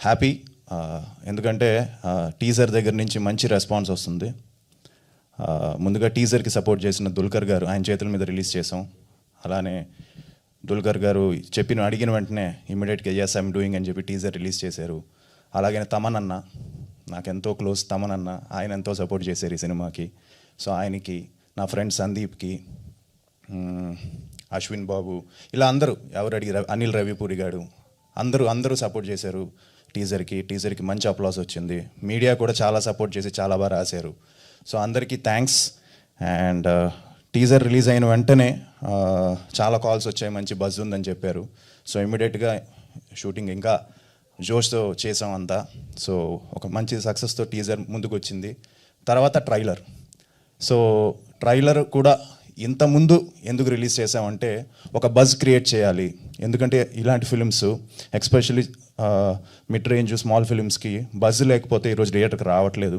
Happy, ఎందుకంటే teaser దగ్గర నుంచి మంచి రెస్పాన్స్ వస్తుంది. ముందుగా టీజర్కి సపోర్ట్ చేసిన దుల్కర్ గారు, ఆయన చేతుల మీద రిలీజ్ చేసాం. అలానే దుల్కర్ గారు అడిగిన వెంటనే ఇమ్మీడియట్గా ఎస్ ఐఎమ్ డూయింగ్ అని చెప్పి టీజర్ రిలీజ్ చేశారు. అలాగే తమన్ అన్న, నాకు ఎంతో క్లోజ్ తమన్ అన్న, ఆయన ఎంతో సపోర్ట్ చేశారు ఈ సినిమాకి. సో ఆయనకి, నా ఫ్రెండ్ సందీప్కి, అశ్విన్ బాబు, ఇలా అందరూ ఎవరు అడిగి, అనిల్ రవిపూరి గారు, అందరూ సపోర్ట్ చేశారు టీజర్కి మంచి అప్లాస్ వచ్చింది. మీడియా కూడా చాలా సపోర్ట్ చేసి చాలా బాగా రాశారు. సో అందరికీ థ్యాంక్స్. అండ్ టీజర్ రిలీజ్ అయిన వెంటనే చాలా కాల్స్ వచ్చాయి, మంచి బజ్ ఉందని చెప్పారు. సో ఇమ్మీడియట్గా షూటింగ్ ఇంకా జోష్తో చేసాం అంతా. సో ఒక మంచి సక్సెస్తో టీజర్ ముందుకు వచ్చింది. తర్వాత సో ట్రైలర్ కూడా ఇంతకుముందు ఎందుకు రిలీజ్ చేసామంటే ఒక బజ్ క్రియేట్ చేయాలి. ఎందుకంటే ఇలాంటి films especially mid range small ఫిలిమ్స్కి బజ్ లేకపోతే ఈరోజు థియేటర్కి రావట్లేదు.